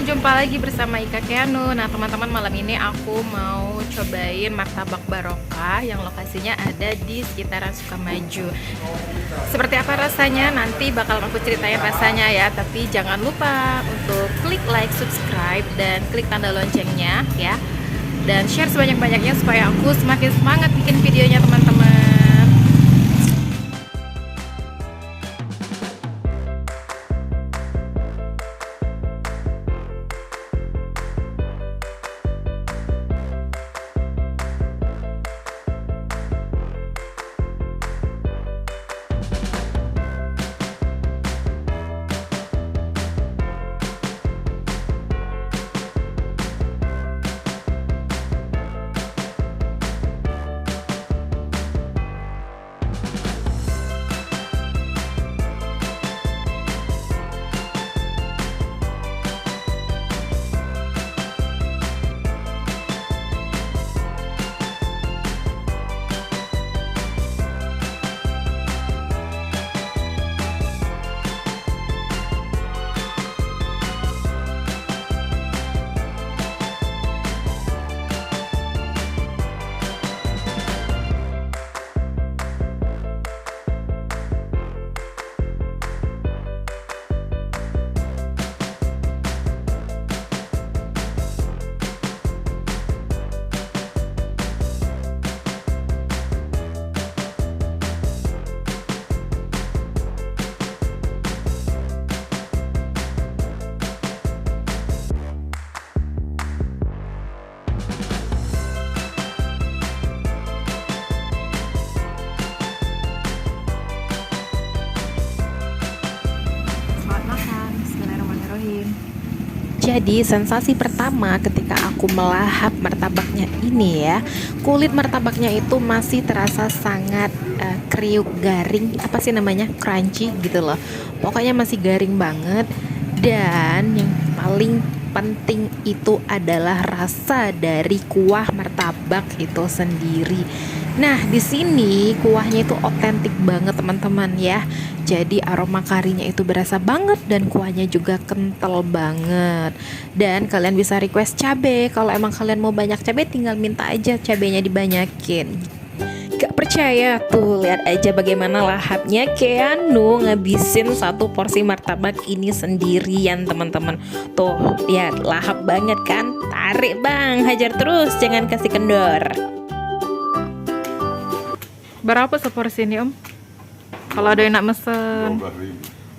jumpa lagi bersama Ika Keanu. Nah teman-teman, malam ini aku mau cobain martabak barokah yang lokasinya ada di sekitaran Sukamaju. Seperti apa rasanya nanti bakal aku ceritain rasanya ya. Tapi jangan lupa untuk klik like, subscribe, dan klik tanda loncengnya ya. Dan share sebanyak-banyaknya supaya aku semakin semangat bikin videonya teman-teman. Jadi sensasi pertama ketika aku melahap martabaknya ini ya, kulit martabaknya itu masih terasa sangat kriuk, garing, apa sih namanya, crunchy gitu loh. Pokoknya masih garing banget. Dan yang paling penting itu adalah rasa dari kuah martabak itu sendiri. Nah, di sini kuahnya itu otentik banget teman-teman ya. Jadi aroma karinya itu berasa banget dan kuahnya juga kental banget. Dan kalian bisa request cabe. Kalau emang kalian mau banyak cabe, tinggal minta aja cabenya dibanyakin. Gak percaya? Tuh, lihat aja bagaimana lahapnya Keanu ngabisin satu porsi martabak ini sendirian teman-teman. Tuh, lihat, lahap banget kan? Tarik bang, hajar terus, jangan kasih kendor. Berapa seporsi ini om? Kalau ada yang nak mesen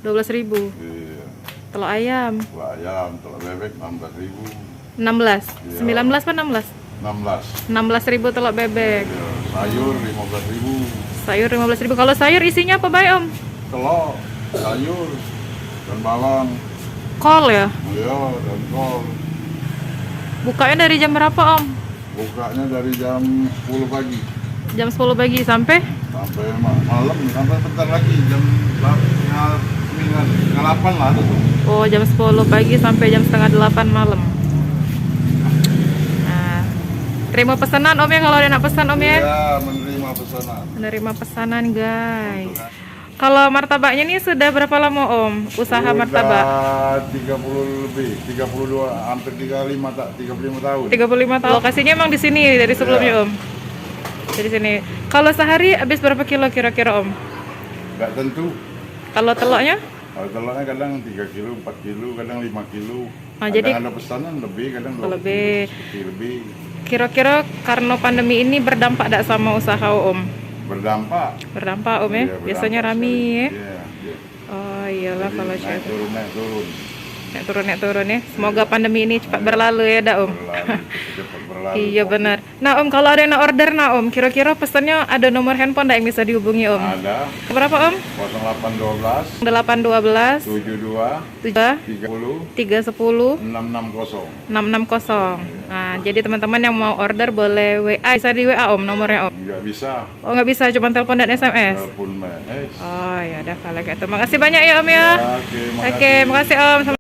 12.000. Iya. Telur ayam? Telur ayam, telur bebek 16.000. 16? Iya. 19 apa 16? 16. 16.000 telur bebek. Iya. Sayur 15.000. Sayur 15.000. Kalau sayur isinya apa baik om? Telur, sayur, dan bawang. Kol ya? Iya, dan kol. Bukanya dari jam berapa om? Bukanya dari jam 10 pagi Jam 10 pagi sampai? sampai malam, sampai bentar lagi jam 8 lah tuh. Oh, jam 10 pagi sampai jam setengah 8 malam. Nah, terima pesanan om ya kalau ada nak pesan om ya? Iya, menerima pesanan. Menerima pesanan guys. Kalau martabaknya nih sudah berapa lama om usaha martabak? 30 lebih, 32, hampir 35 tahun. 35 tahun. Lokasinya emang di sini dari sebelumnya om? Dari sini. Kalau sehari habis berapa kilo kira-kira om? Nggak tentu. Kalau telurnya? Kalau telurnya kadang 3 kilo, 4 kilo, kadang 5 kilo. Oh, Kadang jadi ada pesanan lebih, kadang 20 lebih. kilo, seperti lebih. Kira-kira karena pandemi ini berdampak tak sama usaha om? Berdampak. Berdampak om ya? Iya, Biasanya berdampak rame sekali. ya? Iya, iya. Oh iyalah Jadi kalau naik saya turun, naik turun. naik turun ya. Semoga pandemi ini cepat berlalu ya dak om. Berlalu, cepat berlalu. Iya benar. Nah om, kalau ada yang nak order nah om, kira-kira pesannya ada nomor handphone dak yang bisa dihubungi om? Ada Berapa om? 0812 812 72 7 30 310 660. 660. Nah, jadi teman-teman yang mau order boleh WA, bisa di WA om nomornya om. Nggak bisa. Oh nggak bisa, cuma telepon dan SMS. Telepon mes. Oh ya udah kalau gitu. Makasih banyak ya om ya. Ya, oke, Oke, makasih om.